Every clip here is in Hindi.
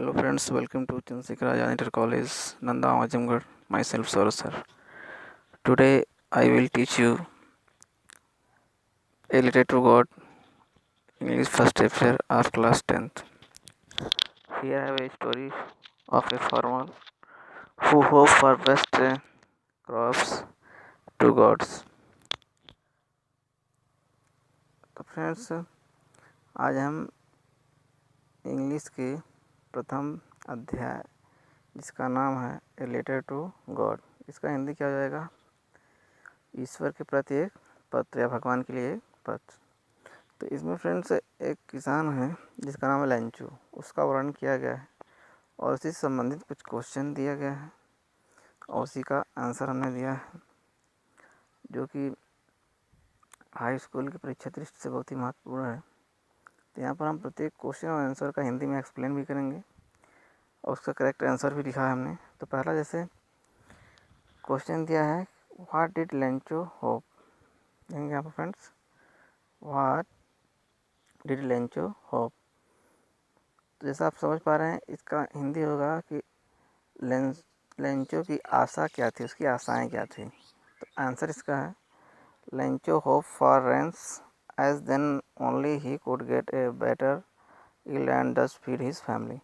Hello friends, welcome to Chandrasekhar Azad Inter College, Nanda Azamgarh. Myself Saurabh sir. Today I will teach you a letter to God, English first chapter of class 10th. Here I have a story of a farmer who hoped for best crops to gods. तो फ्रेंड्स आज हम इंग्लिश के प्रथम अध्याय जिसका नाम है ए लेटर टू गॉड, इसका हिंदी क्या हो जाएगा? ईश्वर के प्रति एक पत्र या भगवान के लिए एक पत्र। तो इसमें फ्रेंड्स एक किसान है जिसका नाम है लेंचू, उसका वर्णन किया गया है और उसी से संबंधित कुछ क्वेश्चन दिया गया है और उसी का आंसर हमने दिया है, जो कि हाई स्कूल की परीक्षा दृष्टि से बहुत ही महत्वपूर्ण है। तो यहाँ पर हम प्रत्येक क्वेश्चन और आंसर का हिंदी में एक्सप्लेन भी करेंगे और उसका करेक्ट आंसर भी लिखा है हमने। तो पहला जैसे क्वेश्चन दिया है, व्हाट डिड लेंचो होप। देखेंगे यहाँ पर friends, what did Lencho hope. तो जैसा आप समझ पा रहे हैं, इसका हिंदी होगा कि लेंचो की आशा क्या थी, उसकी आशाएं क्या थी। तो आंसर इसका है, Lencho hope for rains as then only he could get a better yield and thus feed his family।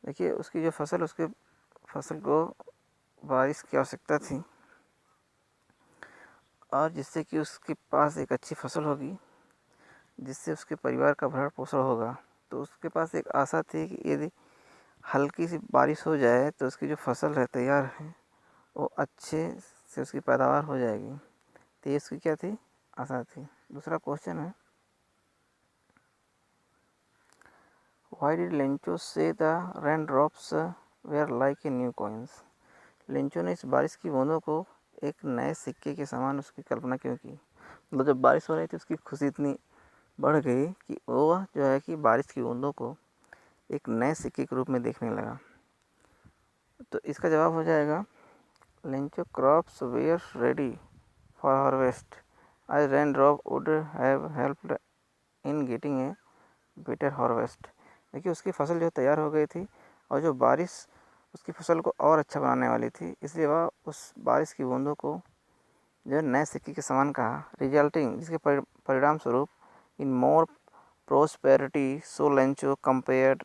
देखिए उसकी जो उसके फसल को बारिश की आवश्यकता थी और जिससे कि उसके पास एक अच्छी फसल होगी, जिससे उसके परिवार का भरण पोषण होगा। तो उसके पास एक आशा थी कि यदि हल्की सी बारिश हो जाए तो उसकी जो फसल है तैयार है वो अच्छे से उसकी पैदावार हो जाएगी। तो ये उसकी क्या थी? आशा थी। दूसरा क्वेश्चन है, why did Lencho say the rain drops were like a new coins. Lencho ने इस बारिश की बूंदों को एक नए सिक्के के समान उसकी कल्पना क्यों की? मतलब जब बारिश हो रही थी उसकी खुशी इतनी बढ़ गई कि वो जो है कि बारिश की बूंदों को एक नए सिक्के के रूप में देखने लगा। तो इसका जवाब हो जाएगा, Lencho crops were ready for harvest as rain drop would have helped in getting a better harvest. देखिए उसकी फसल जो तैयार हो गई थी और जो बारिश उसकी फसल को और अच्छा बनाने वाली थी, इसलिए वह उस बारिश की बूंदों को जो नए सिक्के के समान कहा, रिजल्टिंग जिसके परिणाम स्वरूप in more prosperity. So Lencho compared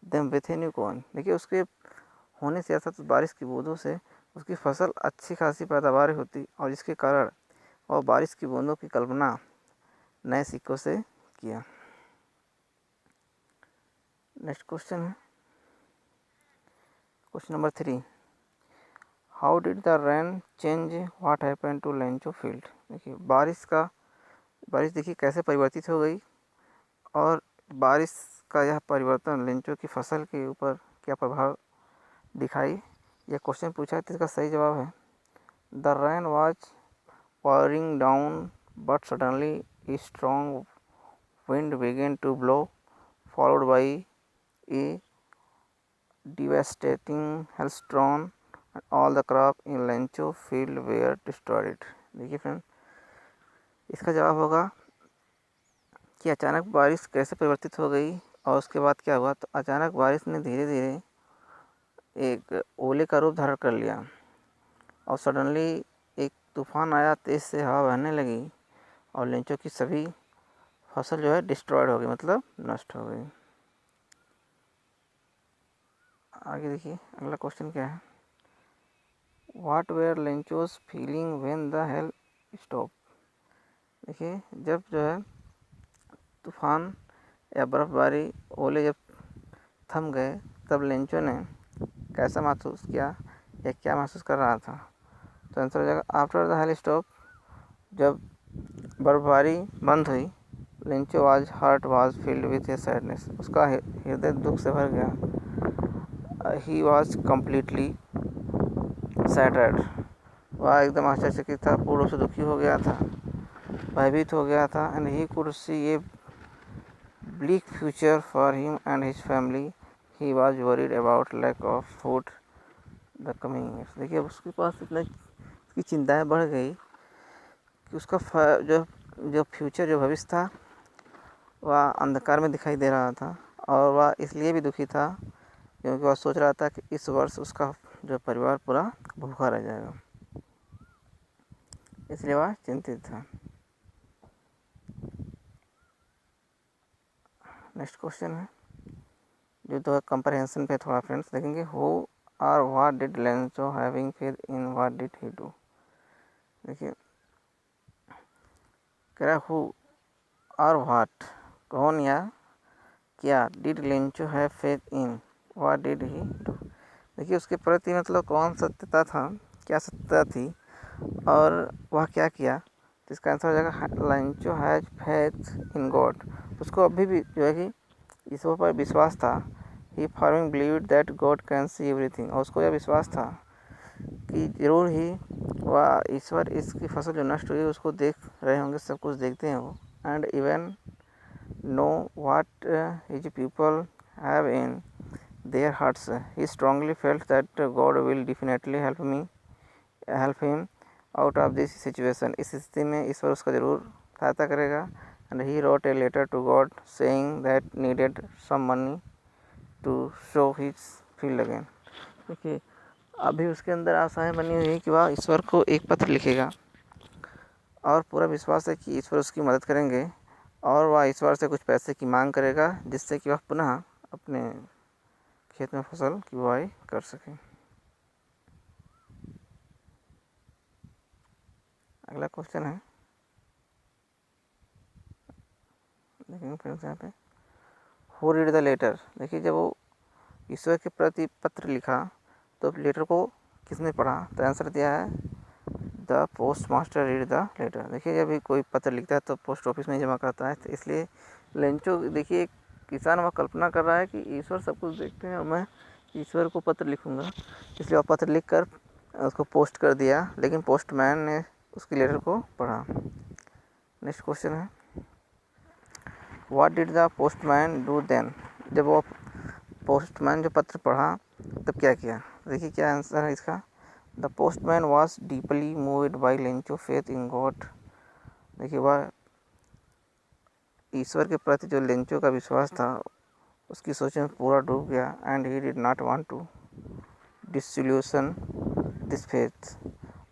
them with a new coin. देखिए उसके होने से अर्थात बारिश की बूंदों से उसकी फसल अच्छी खासी पैदावार होती और जिसके कारण वह बारिश की बूंदों की कल्पना नए सिक्कों से किया। नेक्स्ट क्वेश्चन है question number 3, how did the rain change what happened to Lencho field. देखिए बारिश देखिए कैसे परिवर्तित हो गई और बारिश का यह परिवर्तन लेंचो की फसल के ऊपर क्या प्रभाव दिखाई, यह क्वेश्चन पूछा है। तो इसका सही जवाब है, the rain was pouring down but suddenly a strong wind began to blow, followed by a devastating hailstorm and all the crop in Lencho field were destroyed। देखिए फ्रेंड, इसका जवाब होगा कि अचानक बारिश कैसे परिवर्तित हो गई और उसके बाद क्या हुआ। तो अचानक बारिश ने धीरे धीरे एक ओले का रूप धारण कर लिया और सडनली एक तूफान आया, तेज़ से हवा बहने लगी और लेंचो की सभी फसल जो है डिस्ट्रॉयड हो गई, मतलब नष्ट हो गई। आगे देखिए अगला क्वेश्चन क्या है, what were Lencho's feeling when the hail stop. देखिए जब जो है तूफान या बर्फ़बारी ओले जब थम गए तब लेंचो ने कैसा महसूस किया या क्या महसूस कर रहा था। तो आंसर हो जाएगा, आफ्टर द हेल स्टॉप, जब बर्फबारी बंद हुई, Lencho was heart was filled with A sadness, उसका हृदय दुख से भर गया। ही वाज कम्प्लीटली सैटर्ड, वह एकदम आश्चर्यचकित था, पूर्ण रूप से दुखी हो गया था, भयभीत हो गया था। And he could see a bleak future for him and his family. He was worried about lack of food the coming years. देखिए उसके पास इतना उसकी चिंताएं बढ़ गई कि उसका जो फ्यूचर जो भविष्य था वह अंधकार में दिखाई दे रहा था और वह इसलिए भी दुखी था क्योंकि वह सोच रहा था कि इस वर्ष उसका जो परिवार पूरा भूखा रह जाएगा, इसलिए वह चिंतित था। नेक्स्ट क्वेश्चन है जो तो कंप्रहेंशन पे थोड़ा फ्रेंड्स देखेंगे। हु और what did Lencho having faith in what did he do. देखिए कह रहा हु और व्हाट कौन या क्या, did Lencho have faith in what did he do. देखिए उसके प्रति मतलब कौन सत्यता था, क्या सत्यता थी और वह क्या किया, तो इसका आंसर हो जाएगा Lencho has faith in God. उसको अभी भी जो है कि ईश्वर पर विश्वास था। He firmly believed that God can see everything, और उसको यह विश्वास था कि जरूर ही वह ईश्वर इसकी फसल जो नष्ट हुई उसको देख रहे होंगे, सब कुछ देखते हैं वो। And even know what his people have in their hearts, he strongly felt that God will definitely help him out of this situation. इस स्थिति में ईश्वर उसका जरूर सहायता करेगा। And he wrote a letter to God saying that needed some money to sow his field again. देखिए अभी उसके अंदर आशाएं बनी हुई है कि वह ईश्वर को एक पत्र लिखेगा और पूरा विश्वास है कि ईश्वर उसकी मदद करेंगे और वह ईश्वर से कुछ पैसे की मांग करेगा जिससे कि वह पुनः अपने खेत में फसल की बुआई कर सके। अगला क्वेश्चन है, देखेंगे फ्रेंड्स यहाँ पे, हु रीड द लेटर। देखिए जब वो ईश्वर के प्रति पत्र लिखा तो लेटर को किसने पढ़ा, तो आंसर दिया है the postmaster read the letter. देखिए जब भी कोई पत्र लिखता है तो पोस्ट ऑफिस में जमा करता है, तो इसलिए लेंचो देखिए किसान वह कल्पना कर रहा है कि ईश्वर सब कुछ देखते हैं और मैं ईश्वर को पत्र लिखूँगा, इसलिए वह पत्र लिख कर उसको पोस्ट कर दिया, लेकिन पोस्टमैन ने उसकी लेटर को पढ़ा। नेक्स्ट क्वेश्चन है, what did the postman do then. जब वो पोस्टमैन जो पत्र पढ़ा तब क्या किया, देखिए क्या आंसर है इसका। The postman was deeply moved by Lencho faith in God. देखिए वह ईश्वर के प्रति जो लेंचो का विश्वास था उसकी सोच में पूरा डूब गया। And he did not want to disillusion this faith.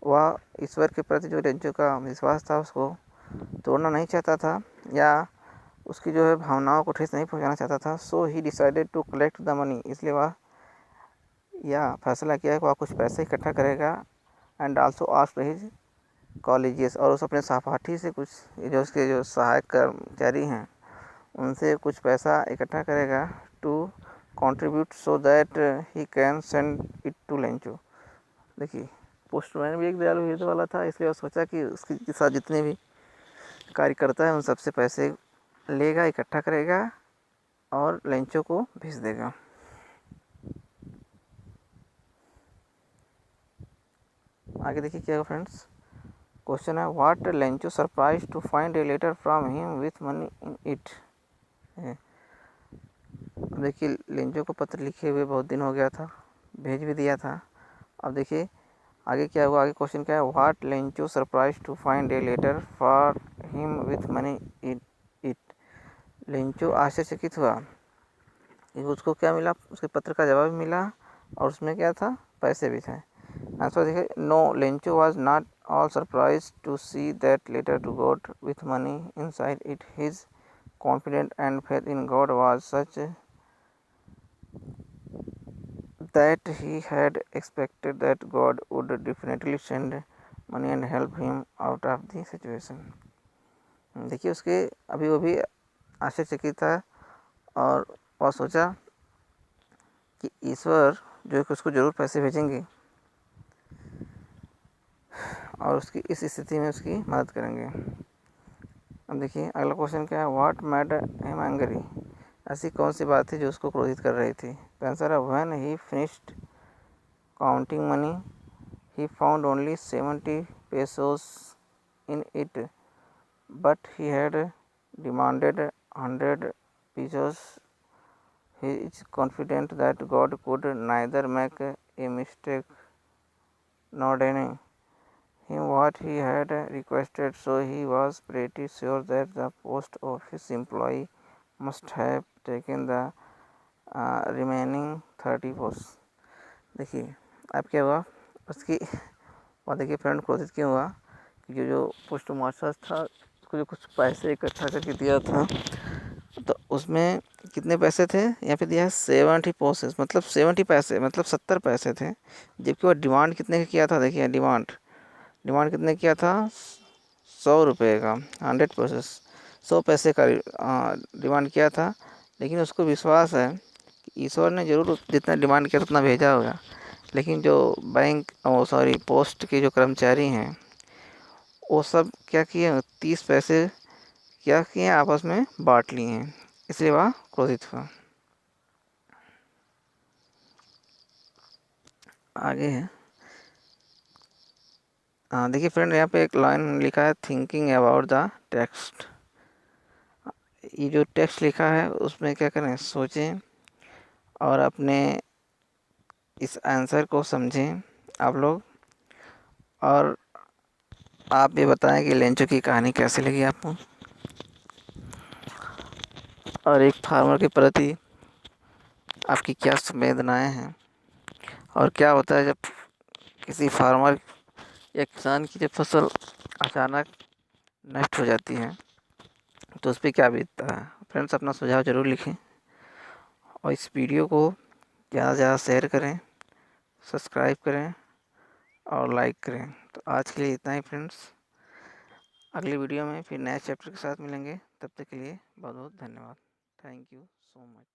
वह ईश्वर के प्रति जो लेंचो का विश्वास था उसको तोड़ना नहीं चाहता था या उसकी जो है भावनाओं को ठेस नहीं पहुंचाना चाहता था। So he decided to collect the money, इसलिए वह यह फैसला किया कि वह कुछ पैसे इकट्ठा करेगा। And also asked his colleges, और उस अपने सहपाठी से कुछ जो उसके जो सहायक कर्मचारी हैं उनसे कुछ पैसा इकट्ठा करेगा to contribute so that he can send it to Lencho. देखिए पोस्टमैन भी एक दयालु हृदय वाला था, इसलिए वो सोचा कि उसके साथ जितने भी कार्यकर्ता हैं उन सबसे पैसे लेगा, इकट्ठा करेगा और लेंचो को भेज देगा। आगे देखिए क्या है फ्रेंड्स, क्वेश्चन है what Lencho surprise to find a letter from him with money in it. देखिए लेंचो को पत्र लिखे हुए बहुत दिन हो गया था, भेज भी दिया था। अब देखिए आगे क्या हुआ, आगे क्वेश्चन क्या है, what Lencho surprise to find a letter for him with money in it. Lencho आश्चर्यचकित हुआ कि उसको क्या मिला, उसके पत्र का जवाब मिला और उसमें क्या था, पैसे भी थे। आंसर देखिए, no Lencho was not all surprise to see that letter to God with money inside it. His confidence and faith in God was such that he had expected that God would definitely send money and help him out of the situation। देखिए उसके अभी वो भी आश्चर्यचकित था और वह सोचा कि ईश्वर जो है कि उसको ज़रूर पैसे भेजेंगे और उसकी इस स्थिति में उसकी मदद करेंगे। अब देखिए अगला क्वेश्चन क्या है, व्हाट मेड हिम एंग्री। ऐसी कौन सी बात थी जो उसको क्रोधित कर रही थी, तो आंसर है when he finished counting money he found only 70 pesos in it, but he had demanded 100 pesos। He is confident that God could neither make a mistake nor deny him what he had requested, so he was pretty sure that the post office employee must have taken the remaining 30 post. देखिए अब क्या हुआ उसकी, और देखिए फ्रेंड क्रोधित क्यों हुआ, क्योंकि जो पोस्ट मास्टर था उसको जो कुछ पैसे इकट्ठा करके दिया था, तो उसमें कितने पैसे थे यहाँ पे दिया है 70 पोसेस, मतलब 70 पैसे, मतलब 70 पैसे थे। जबकि वो डिमांड कितने का किया था, देखिए डिमांड कितने किया था, 100 रुपये का, 100 प्रोसेस 100 पैसे का डिमांड किया था। लेकिन उसको विश्वास है कि ईश्वर ने ज़रूर जितना डिमांड किया था उतना भेजा होगा। लेकिन जो बैंक पोस्ट के जो कर्मचारी हैं वो सब क्या किए, 30 पैसे क्या किए आपस में बांट लिए हैं, इसलिए वह क्रोधित हुआ। आगे है, देखिए फ्रेंड यहाँ पे एक लाइन लिखा है थिंकिंग अबाउट द टेक्स्ट। ये जो टेक्स्ट लिखा है उसमें क्या करें, सोचें और अपने इस आंसर को समझें आप लोग। और आप ये बताएं कि लेंचो की कहानी कैसी लगी आपको, और एक फार्मर के प्रति आपकी क्या संवेदनाएं हैं, और क्या होता है जब किसी फार्मर या किसान की जब फसल अचानक नष्ट हो जाती है तो उस पर क्या बीतता है। फ्रेंड्स अपना सुझाव ज़रूर लिखें और इस वीडियो को ज़्यादा से ज़्यादा शेयर करें, सब्सक्राइब करें और लाइक करें। तो आज के लिए इतना ही फ्रेंड्स, अगली वीडियो में फिर नए चैप्टर के साथ मिलेंगे, तब तक के लिए बहुत बहुत धन्यवाद। Thank you so much.